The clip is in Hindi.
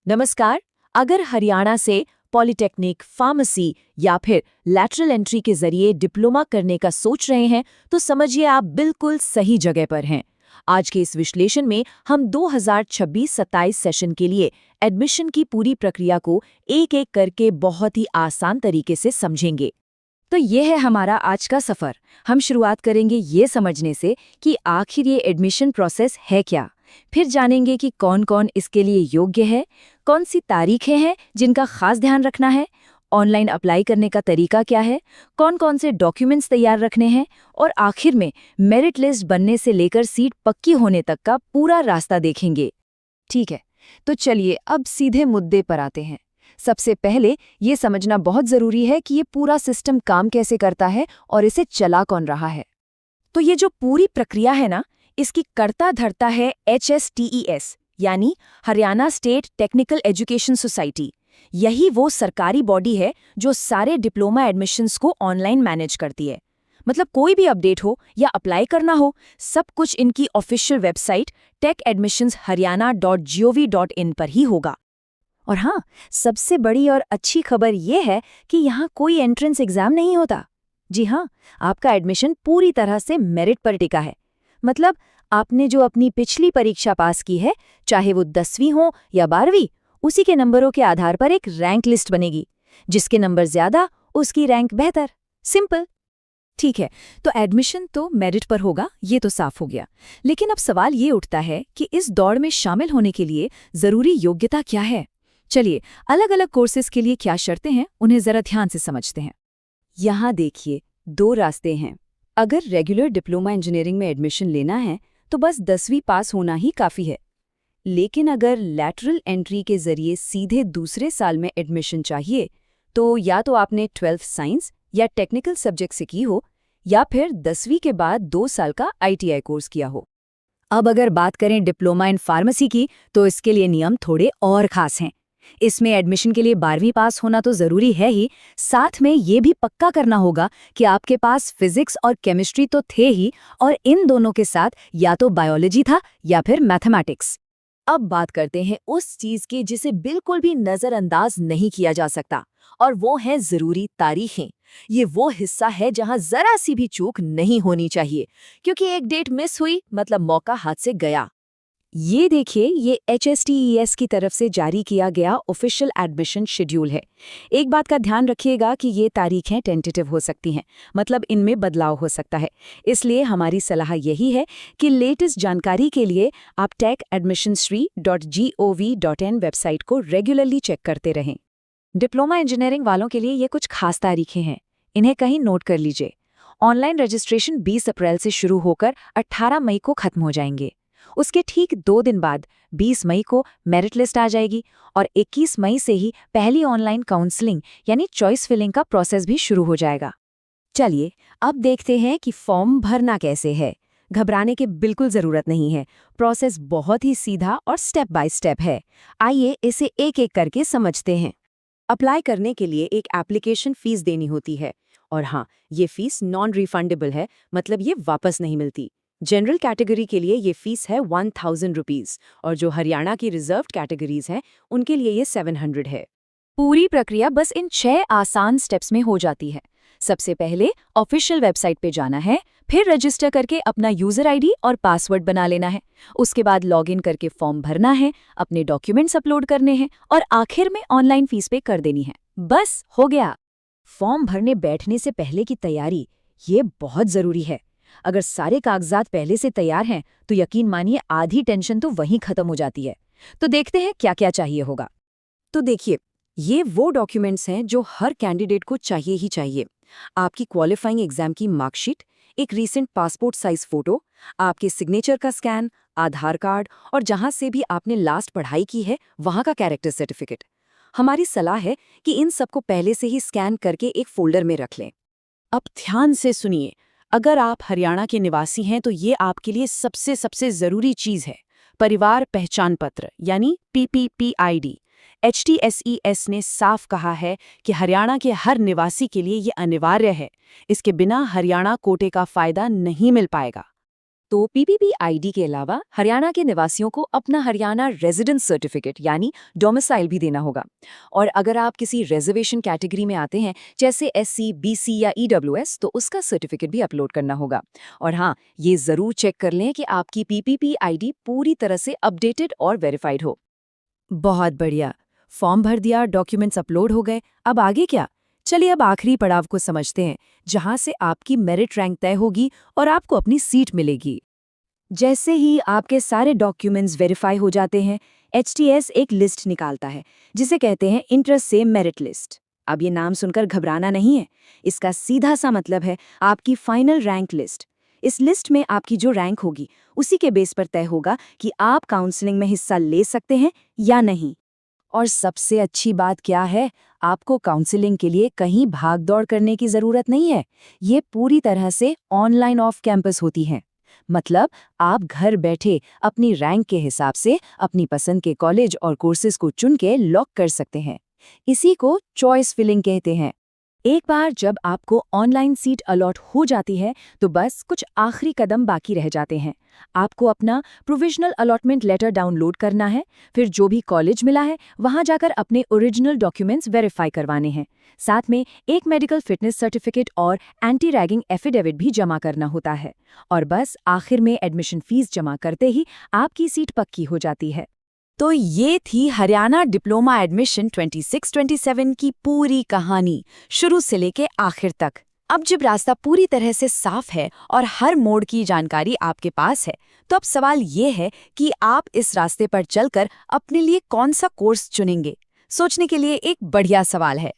नमस्कार। अगर हरियाणा से पॉलिटेक्निक, फार्मेसी या फिर लैटरल एंट्री के जरिए डिप्लोमा करने का सोच रहे हैं तो समझिए आप बिल्कुल सही जगह पर हैं। आज के इस विश्लेषण में हम 2026-27 सेशन के लिए एडमिशन की पूरी प्रक्रिया को एक-एक करके बहुत ही आसान तरीके से समझेंगे। तो ये है हमारा आज का सफ़र। हम शुरुआत करेंगे ये समझने से कि आखिर ये एडमिशन प्रोसेस है क्या। फिर जानेंगे कि कौन-कौन इसके लिए योग्य है, कौन सी तारीखें हैं जिनका खास ध्यान रखना है, ऑनलाइन अप्लाई करने का तरीका क्या है, कौन-कौन से डॉक्यूमेंट्स तैयार रखने हैं और आखिर में मेरिट लिस्ट बनने से लेकर सीट पक्की होने तक का पूरा रास्ता देखेंगे। ठीक है, तो चलिए अब सीधे मुद्दे पर आते हैं। सबसे पहले ये समझना बहुत ज़रूरी है कि ये पूरा सिस्टम काम कैसे करता है और इसे चला कौन रहा है। तो ये जो पूरी प्रक्रिया है ना, इसकी कर्ता धर्ता है HSTES यानी Haryana state technical education society. यही वो सरकारी बॉडी है जो सारे डिप्लोमा एडमिशन्स को ऑनलाइन मैनेज करती है। मतलब कोई भी अपडेट हो या अप्लाई करना हो, सब कुछ इनकी ऑफिशियल वेबसाइट techadmissionshariana.gov.in पर ही होगा। और हाँ, सबसे बड़ी और अच्छी खबर ये है कि यहाँ कोई एंट्रेंस एग्जाम नहीं होता। जी हाँ, आपका एडमिशन पूरी तरह से मेरिट पर टिका है। मतलब आपने जो अपनी पिछली परीक्षा पास की है, चाहे वो 10वीं हो या 12वीं, उसी के नंबरों के आधार पर एक रैंक लिस्ट बनेगी। जिसके नंबर ज्यादा, उसकी रैंक बेहतर। सिंपल। ठीक है, तो एडमिशन तो मेरिट पर होगा, ये तो साफ हो गया। लेकिन अब सवाल ये उठता है कि इस दौड़ में शामिल होने के लिए जरूरी योग्यता क्या है। चलिए, अलग अलग कोर्सेज के लिए क्या शर्तें हैं, उन्हें जरा ध्यान से समझते हैं। यहाँ देखिए, 2 रास्ते हैं। अगर रेगुलर डिप्लोमा इंजीनियरिंग में एडमिशन लेना है तो बस 10वीं पास होना ही काफ़ी है। लेकिन अगर लैटरल एंट्री के जरिए सीधे दूसरे साल में एडमिशन चाहिए तो या तो आपने 12th साइंस या टेक्निकल सब्जेक्ट से की हो या फिर 10वीं के बाद 2 साल का ITI कोर्स किया हो। अब अगर बात करें डिप्लोमा इन फार्मेसी की तो इसके लिए नियम थोड़े और खास हैं। इसमें एडमिशन के लिए 12वीं पास होना तो ज़रूरी है ही, साथ में ये भी पक्का करना होगा कि आपके पास फिजिक्स और केमिस्ट्री तो थे ही और इन दोनों के साथ या तो बायोलॉजी था या फिर मैथमेटिक्स। अब बात करते हैं उस चीज की जिसे बिल्कुल भी नजरअंदाज नहीं किया जा सकता, और वो है जरूरी तारीखें। ये वो हिस्सा है जहां जरा सी भी चूक नहीं होनी चाहिए, क्योंकि एक डेट मिस हुई मतलब मौका हाथ से गया। ये देखिए, ये HSTES की तरफ से जारी किया गया ऑफिशियल एडमिशन शेड्यूल है। एक बात का ध्यान रखिएगा कि ये तारीखें टेंटेटिव हो सकती हैं, मतलब इनमें बदलाव हो सकता है। इसलिए हमारी सलाह यही है कि लेटेस्ट जानकारी के लिए आप techadmissionshri.gov.in वेबसाइट को रेगुलरली चेक करते रहें। डिप्लोमा इंजीनियरिंग वालों के लिए ये कुछ खास तारीखें हैं, इन्हें कहीं नोट कर लीजिए। ऑनलाइन रजिस्ट्रेशन 20 अप्रैल से शुरू होकर 18 मई को खत्म हो जाएंगे। उसके ठीक 2 दिन बाद 20 मई को मेरिट लिस्ट आ जाएगी और 21 मई से ही पहली ऑनलाइन काउंसलिंग यानी चॉइस फिलिंग का प्रोसेस भी शुरू हो जाएगा। चलिए, अब देखते हैं कि फॉर्म भरना कैसे है। घबराने की बिल्कुल ज़रूरत नहीं है, प्रोसेस बहुत ही सीधा और स्टेप बाय स्टेप है। आइए इसे एक-एक करके समझते हैं। अप्लाई करने के लिए एक एप्लीकेशन फीस देनी होती है, और हाँ, ये फीस नॉन रिफंडेबल है, मतलब ये वापस नहीं मिलती। जनरल कैटेगरी के लिए ये फीस है 1000 रुपीज़ और जो हरियाणा की रिजर्व्ड कैटेगरीज हैं उनके लिए ये 700 है। पूरी प्रक्रिया बस इन 6 आसान स्टेप्स में हो जाती है। सबसे पहले ऑफिशियल वेबसाइट पे जाना है, फिर रजिस्टर करके अपना यूजर आईडी और पासवर्ड बना लेना है। उसके बाद लॉगिन करके फॉर्म भरना है, अपने डॉक्यूमेंट्स अपलोड करने हैं और आखिर में ऑनलाइन फीस पे कर देनी है। बस हो गया। फॉर्म भरने बैठने से पहले की तैयारी, ये बहुत ज़रूरी है। अगर सारे कागजात पहले से तैयार हैं तो यकीन मानिए आधी टेंशन तो वहीं खत्म हो जाती है। तो देखते हैं क्या क्या चाहिए होगा। तो देखिए, ये वो डॉक्यूमेंट्स हैं जो हर कैंडिडेट को चाहिए ही चाहिए। आपकी क्वालिफाइंग एग्जाम की मार्कशीट, एक रीसेंट पासपोर्ट साइज फोटो, आपके सिग्नेचर का स्कैन, आधार कार्ड और जहां से भी आपने लास्ट पढ़ाई की है वहां का कैरेक्टर सर्टिफिकेट। हमारी सलाह है कि इन सबको पहले से ही स्कैन करके एक फोल्डर में रख लें। अब ध्यान से सुनिए, अगर आप हरियाणा के निवासी हैं तो ये आपके लिए सबसे ज़रूरी चीज़ है, परिवार पहचान पत्र यानी PPPID। HTSES ने साफ कहा है कि हरियाणा के हर निवासी के लिए ये अनिवार्य है। इसके बिना हरियाणा कोटे का फ़ायदा नहीं मिल पाएगा। तो पीपीपी आईडी के अलावा हरियाणा के निवासियों को अपना हरियाणा रेजिडेंस सर्टिफिकेट यानी डोमिसाइल भी देना होगा। और अगर आप किसी रिजर्वेशन कैटेगरी में आते हैं जैसे एससी, बीसी या ईडब्ल्यूएस, तो उसका सर्टिफिकेट भी अपलोड करना होगा। और हाँ, ये ज़रूर चेक कर लें कि आपकी पीपीपी आईडी पूरी तरह से अपडेटेड और वेरीफाइड हो। बहुत बढ़िया। फॉर्म भर दिया, डॉक्यूमेंट्स अपलोड हो गए, अब आगे क्या? चलिए अब आखिरी पड़ाव को समझते हैं, जहां से आपकी मेरिट रैंक तय होगी और आपको अपनी सीट मिलेगी। जैसे ही आपके सारे डॉक्यूमेंट्स वेरीफाई हो जाते हैं, एचटीएस एक लिस्ट निकालता है जिसे कहते हैं इंटरेस्ट से मेरिट लिस्ट। अब ये नाम सुनकर घबराना नहीं है, इसका सीधा सा मतलब है आपकी फाइनल रैंक लिस्ट। इस लिस्ट में आपकी जो रैंक होगी उसी के बेस पर तय होगा कि आप काउंसलिंग में हिस्सा ले सकते हैं या नहीं। और सबसे अच्छी बात क्या है, आपको काउंसलिंग के लिए कहीं भाग-दौड़ करने की ज़रूरत नहीं है। ये पूरी तरह से ऑनलाइन ऑफ कैंपस होती हैं। मतलब आप घर बैठे अपनी रैंक के हिसाब से अपनी पसंद के कॉलेज और कोर्सेज को चुन के लॉक कर सकते हैं। इसी को चॉइस फिलिंग कहते हैं। एक बार जब आपको ऑनलाइन सीट अलॉट हो जाती है तो बस कुछ आखिरी कदम बाकी रह जाते हैं। आपको अपना प्रोविजनल अलॉटमेंट लेटर डाउनलोड करना है, फिर जो भी कॉलेज मिला है वहां जाकर अपने ओरिजिनल डॉक्यूमेंट्स वेरीफाई करवाने हैं। साथ में एक मेडिकल फिटनेस सर्टिफिकेट और एंटी रैगिंग एफिडेविट भी जमा करना होता है। और बस आखिर में एडमिशन फीस जमा करते ही आपकी सीट पक्की हो जाती है। तो ये थी हरियाणा डिप्लोमा एडमिशन 26-27 की पूरी कहानी, शुरू से लेके आखिर तक। अब जब रास्ता पूरी तरह से साफ है और हर मोड़ की जानकारी आपके पास है, तो अब सवाल ये है कि आप इस रास्ते पर चलकर अपने लिए कौन सा कोर्स चुनेंगे। सोचने के लिए एक बढ़िया सवाल है।